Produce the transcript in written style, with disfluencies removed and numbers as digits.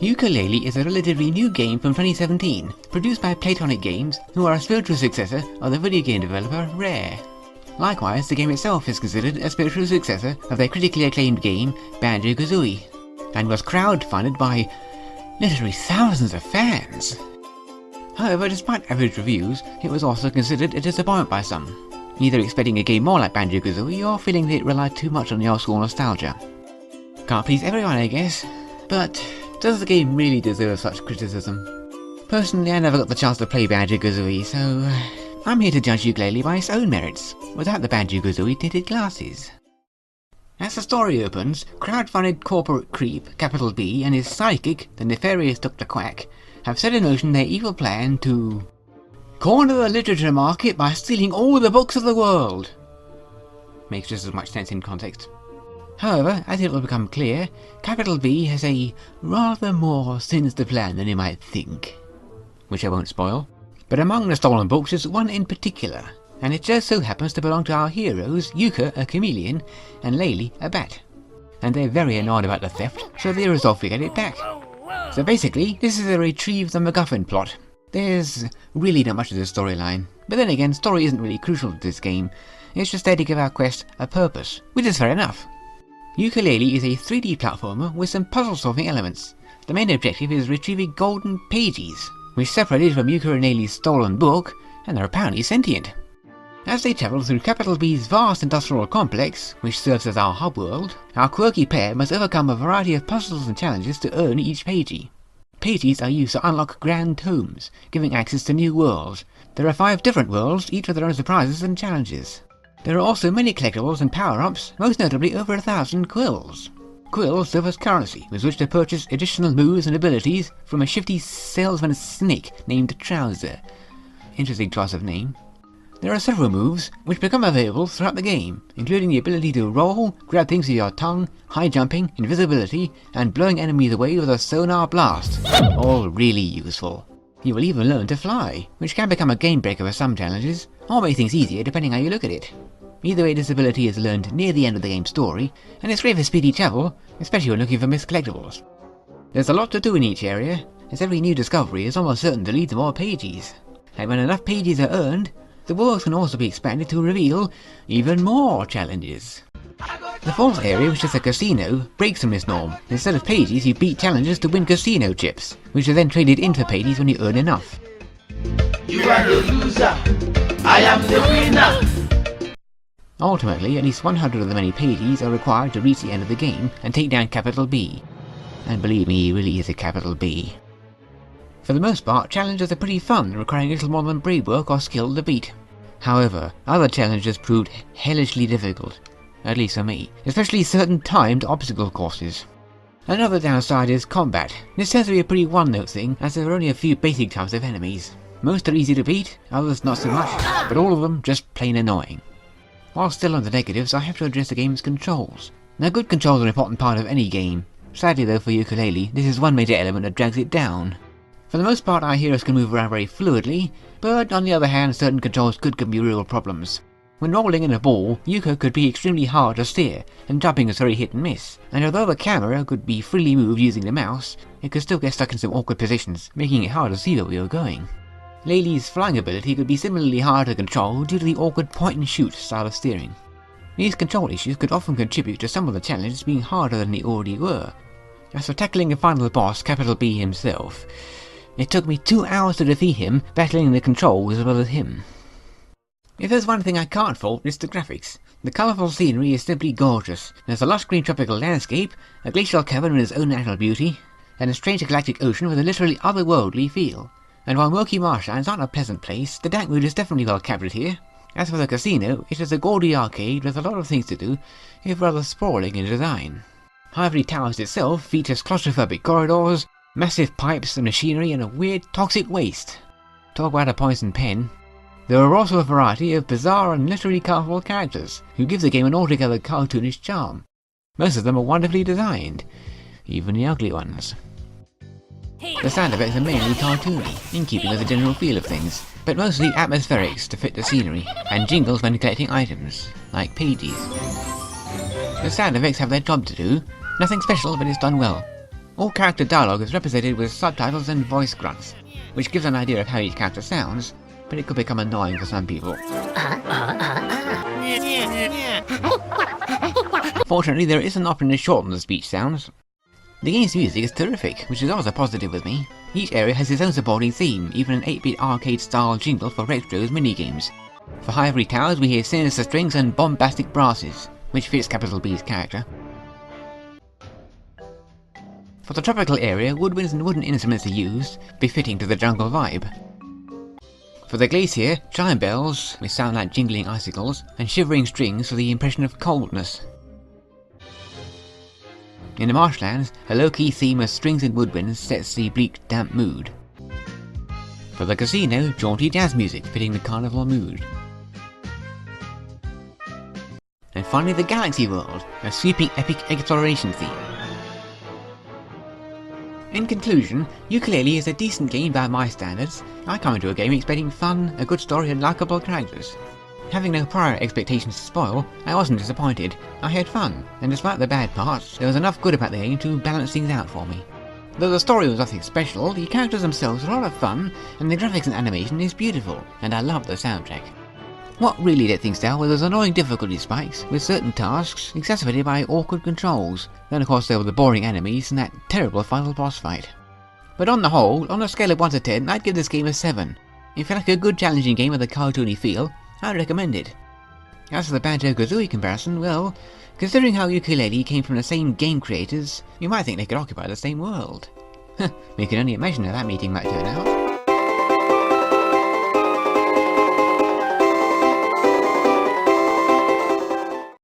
Yooka Laylee is a relatively new game from 2017, produced by Playtonic Games, who are a spiritual successor of the video game developer Rare. Likewise, the game itself is considered a spiritual successor of their critically acclaimed game Banjo-Kazooiee, and was crowd-funded by literally thousands of fans. However, despite average reviews, it was also considered a disappointment by some, either expecting a game more like Banjo-Kazooiee or feeling that it relied too much on the old school nostalgia. Can't please everyone, I guess, but does the game really deserve such criticism? Personally, I never got the chance to play Banjo-Kazooiee, so I'm here to judge Yooka Laylee by its own merits, without the Banjo-Kazooiee tinted glasses. As the story opens, crowd-funded corporate creep, capital B, and his sidekick, the nefarious Dr. Quack, have set in motion their evil plan to corner the literature market by stealing all the books of the world. Makes just as much sense in context. However, as it will become clear, capital B has a rather more sinister plan than you might think, which I won't spoil. But among the stolen books is one in particular, and it just so happens to belong to our heroes, Yooka, a chameleon, and Laylee, a bat. And they're very annoyed about the theft, so they resolve to get it back. So basically, this is a retrieve the MacGuffin plot. There's really not much of the storyline, but then again, story isn't really crucial to this game. It's just there to give our quest a purpose, which is fair enough. Yooka Laylee is a 3D platformer with some puzzle-solving elements. The main objective is retrieving golden pages, which separated from Yooka and Laylee's stolen book, and are apparently sentient. As they travel through capital B's vast industrial complex, which serves as our hub world, our quirky pair must overcome a variety of puzzles and challenges to earn each pagey. Pages are used to unlock grand tomes, giving access to new worlds. There are 5 different worlds, each with their own surprises and challenges. There are also many collectibles and power-ups, most notably over 1,000 quills. Quills serve as currency, with which to purchase additional moves and abilities from a shifty salesman snake named Trouser. Interesting choice of name. There are several moves which become available throughout the game, including the ability to roll, grab things with your tongue, high jumping, invisibility, and blowing enemies away with a sonar blast. All really useful. You will even learn to fly, which can become a game breaker for some challenges, or make things easier depending how you look at it. Either way, this ability is learned near the end of the game's story, and it's great for speedy travel, especially when looking for missed collectibles. There's a lot to do in each area, as every new discovery is almost certain to lead to more pages. And when enough pages are earned, the world can also be expanded to reveal even more challenges. The 4th area, which is a casino, breaks from this norm. Instead of pages, you beat challenges to win casino chips, which are then traded in for pages when you earn enough. You are the loser, I am the winner! Ultimately, at least 100 of the many pages are required to reach the end of the game and take down capital B. And believe me, he really is a capital B. For the most part, challenges are pretty fun, requiring little more than brain work or skill to beat. However, other challenges proved hellishly difficult, at least for me, especially certain timed obstacle courses. Another downside is combat. This tends to be a pretty one-note thing, as there are only a few basic types of enemies. Most are easy to beat, others not so much, but all of them just plain annoying. While still on the negatives, I have to address the game's controls. Now, good controls are an important part of any game. Sadly though, for Yooka Laylee, this is one major element that drags it down. For the most part, our heroes can move around very fluidly, but on the other hand, certain controls could give me real problems. When rolling in a ball, Yooka could be extremely hard to steer, and jumping is very hit and miss, and although the camera could be freely moved using the mouse, it could still get stuck in some awkward positions, making it hard to see where we were going. Laylee's flying ability could be similarly hard to control due to the awkward point-and-shoot style of steering. These control issues could often contribute to some of the challenges being harder than they already were. As for tackling the final boss, capital B himself, it took me 2 hours to defeat him, battling the controls as well as him. If there's one thing I can't fault, it's the graphics. The colourful scenery is simply gorgeous. There's a lush green tropical landscape, a glacial cavern with its own natural beauty, and a strange galactic ocean with a literally otherworldly feel. And while murky marshlands aren't a pleasant place, the dank mood is definitely well captured here. As for the casino, it is a gaudy arcade with a lot of things to do, if rather sprawling in design. Ivory Towers itself features claustrophobic corridors, massive pipes and machinery, and a weird toxic waste. Talk about a poison pen. There are also a variety of bizarre and literally colourful characters, who give the game an altogether cartoonish charm. Most of them are wonderfully designed, even the ugly ones. The sound effects are mainly cartoony, in keeping with the general feel of things, but mostly atmospherics to fit the scenery, and jingles when collecting items, like pages. The sound effects have their job to do, nothing special but it's done well. All character dialogue is represented with subtitles and voice grunts, which gives an idea of how each character sounds, but it could become annoying for some people. Fortunately, there is an option to shorten the speech sounds. The game's music is terrific, which is always a positive with me. Each area has its own supporting theme, even an 8-bit arcade-style jingle for Retro's minigames. For Ivory Towers we hear sinister strings and bombastic brasses, which fits Capital B's character. For the tropical area, woodwinds and wooden instruments are used, befitting to the jungle vibe. For the glacier, chime bells, which sound like jingling icicles, and shivering strings for the impression of coldness. In the marshlands, a low-key theme of strings and woodwinds sets the bleak, damp mood. For the casino, jaunty jazz music fitting the carnival mood. And finally the Galaxy World, a sweeping epic exploration theme. In conclusion, Yooka Laylee is a decent game by my standards. I come into a game expecting fun, a good story and likeable characters. Having no prior expectations to spoil, I wasn't disappointed. I had fun, and despite the bad parts, there was enough good about the game to balance things out for me. Though the story was nothing special, the characters themselves are a lot of fun, and the graphics and animation is beautiful, and I love the soundtrack. What really let things down were those annoying difficulty spikes, with certain tasks exacerbated by awkward controls. Then of course there were the boring enemies and that terrible final boss fight. But on the whole, on a scale of 1 to 10, I'd give this game a 7. If you like a good challenging game with a cartoony feel, I'd recommend it. As for the Banjo-Kazooiee comparison, well, considering how Yooka Laylee came from the same game creators, you might think they could occupy the same world. We can only imagine how that meeting might turn out.